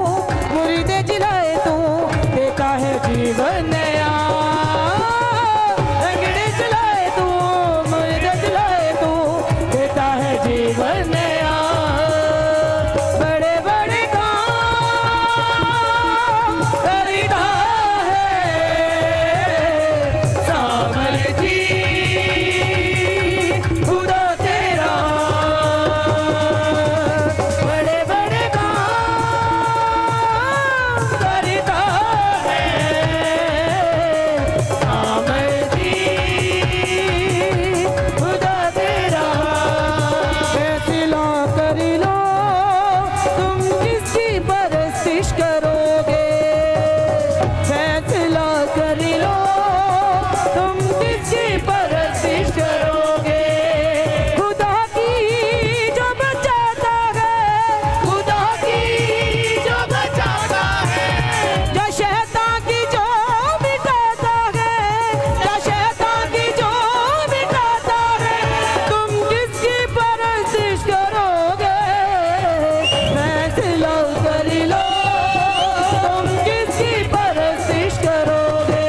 करता है आमदी खुदा तेरा। फैसला कर लो तुम किसकी परस्तिश करोगे, फैसला कर लो तुम किसकी परस्तिश करोगे। खुदा की जो बचाता है, खुदा की जो बचाता है, जो शैतान की जो मिटाता है, जो शैतान की जो मिटाता है, तुम किसकी परस्तिश करोगे। फैसला कर लो तुम किसकी परस्तिश करोगे,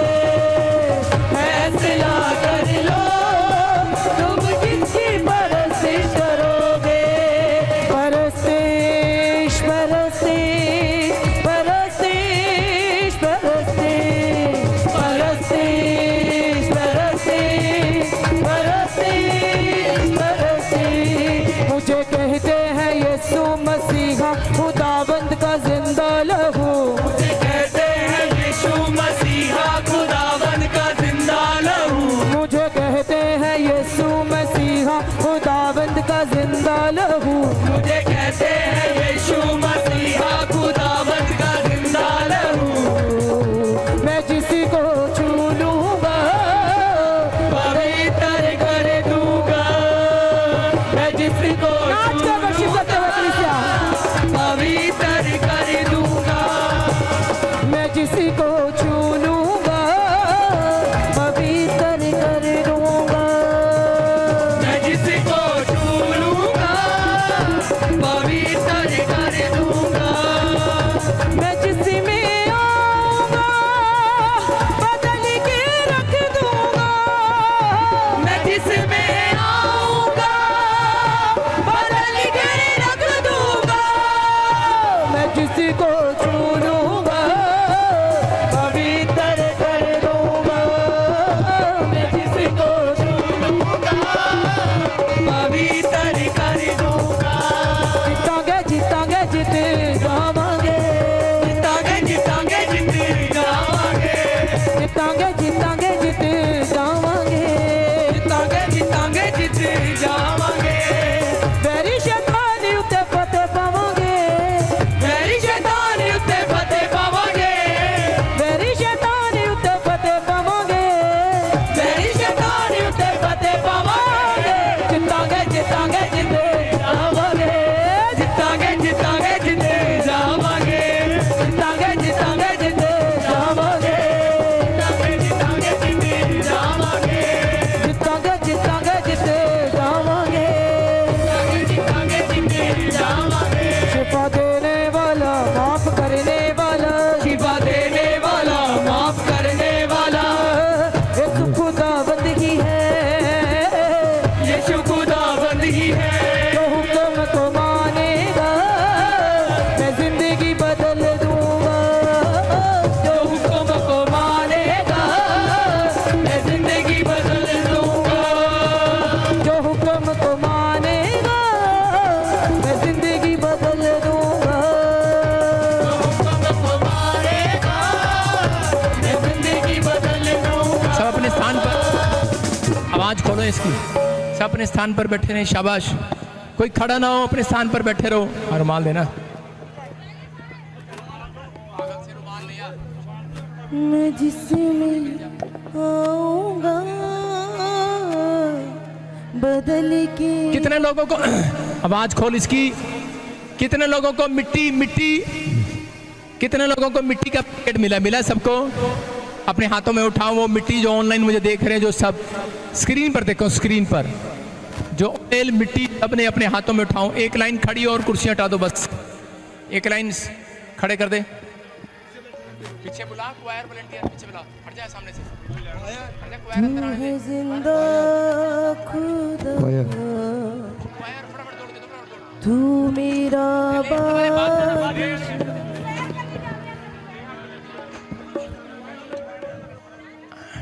फैसला कर लो तुम किसकी परस्तिश करोगे। परस्तिश परस्तिश परस्तिश परस्तिश परस्तिश परस्तिश परस्तिश परस्तिश। मुझे कहते हैं यीशु मसीहा खुदावंद का जिंदा लहू, मुझे कहते हैं यीशु मसीहा खुदावंद का जिंदा लहू, मुझे कहते हैं यीशु मसीहा खुदावंद का जिंदा लहू, मुझे कहते हैं यीशु मसीहा खुदावंद का जिंदा लहू। मैं जिसी को छू लूंगा पवित्र कर दूंगा, मैं जिसी को पवित्र कर दूंगा, मैं जिसी को छू लूंगा पवित्र कर दूंगा, मैं जिसी को छू लूंगा पवित्र कर दूंगा। मैं जिसी में आऊंगा बदल के रख दूंगा, मैं जिसमें आऊंगा बदल के रख दूंगा, मैं जिसी को छू लूंगा पवित्र कर दूंगा, मैं जिसी को छू लूंगा पवित्र कर दूंगा। जीतांगे जीतांगे जीत जावांगे, जीतांगे जीतांगे जीत जावांगे, जीतांगे जीतांगे जीत जावांगे, जीतांगे जीतांगे जीत जावांगे। वेरी शैतान उत्ते फतेह पावांगे, वेरी शैतान उत्ते फतेह पावांगे, वेरी शैतान उत्ते फतेह पावांगे, वेरी शैतान उत्ते फतेह पावांगे। जीतांगे जीतांगे जीत जावांगे, जीतांगे जीतांगे जीत जावांगे, जीतांगे जीतांगे जीत जावांगे, जीतांगे जीतांगे जीत जावांगे, जीतांगे जीतांगे जीत जावांगे, जीतांगे जीतांगे जीत जावांगे। शिफा देने वाला माफ करने वाला, शिफा देने वाला माफ करने वाला यीशु खुदावंद ही है, यीशु खुदावंद ही है। जो हुक्म को मानेगा मैं जिंदगी बदल दूंगा, जो हुक्म को मानेगा मैं जिंदगी बदल दूंगा, जो हुक्म को मानेगा मैं जिंदगी बदल दूंगा, जो हुक्म को मानेगा मैं जिंदगी बदल दूंगा। सब अपने स्थान पर आवाज खोलो इसकी, सब अपने स्थान पर बैठे रहे। शाबाश, कोई खड़ा ना हो, अपने स्थान पर बैठे रहो। और रुमाल देना। मैं जिसमें आऊंगा बदल के। कितने लोगों को आवाज खोल इसकी, कितने लोगों को मिट्टी मिट्टी, कितने लोगों को मिट्टी का पैकेट मिला? मिला सबको? अपने हाथों में उठाओ वो मिट्टी जो ऑनलाइन मुझे देख रहे हैं, जो सब स्क्रीन पर देखो, स्क्रीन पर जो ऑयल मिट्टी अपने अपने हाथों में उठाओ। एक लाइन खड़ी और कुर्सियां हटा दो, बस एक लाइन खड़े कर दे। पीछे बुला क्वायर वॉलंटियर, पीछे बुला, हट जाए सामने से, हट जा क्वायर अंदर आने दे। जिंदा खुदा क्वायर फटाफट दौड़ दे, दौड़। तू मेरा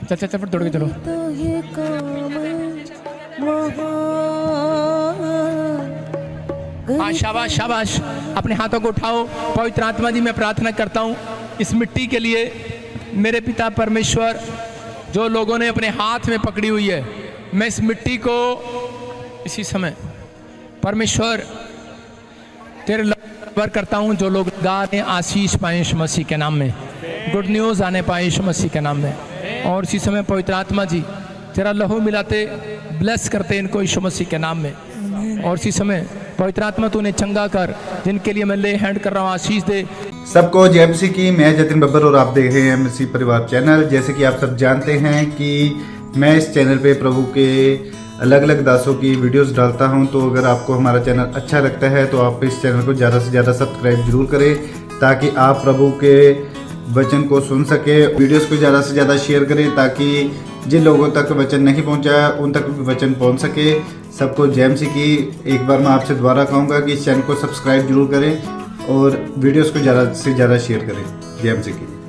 चल चल चल दौड़ के चलो। तो ये काम हाँ शाबाश शाबाश, अपने हाथों को उठाओ। पवित्र आत्मा जी मैं प्रार्थना करता हूँ इस मिट्टी के लिए मेरे पिता परमेश्वर जो लोगों ने अपने हाथ में पकड़ी हुई है, मैं इस मिट्टी को इसी समय परमेश्वर तेरे पर करता हूँ। जो लोग गा रहे हैं आशीष पाए यीशु मसीह के नाम में, गुड न्यूज़ आने पाए यीशु मसीह के नाम में। और इसी समय पवित्र आत्मा जी तेरा लहू मिलाते ब्लेस करते इनको यीशु मसीह के नाम में। और इसी समय पवित्र आत्मा तूने चंगा कर, जिनके लिए मैं ले हैंड कर रहा हूँ, आशीष दे। सबको जय मसीह की। मैं जतिन बब्बर और आप देख रहे हैं मसीह परिवार चैनल। जैसे कि आप सब जानते हैं कि मैं इस चैनल पे प्रभु के अलग अलग दासों की वीडियोस डालता हूं, तो अगर आपको हमारा चैनल अच्छा लगता है तो आप इस चैनल को ज़्यादा से ज़्यादा सब्सक्राइब जरूर करें, ताकि आप प्रभु के वचन को सुन सके। वीडियोस को ज़्यादा से ज़्यादा शेयर करें, ताकि जिन लोगों तक वचन नहीं पहुंचा उन तक भी वचन पहुंच सके। सबको जय मसीह की। एक बार मैं आपसे दोबारा कहूँगा कि इस चैनल को सब्सक्राइब जरूर करें और वीडियोस को ज़्यादा से ज़्यादा शेयर करें। जय मसीह की।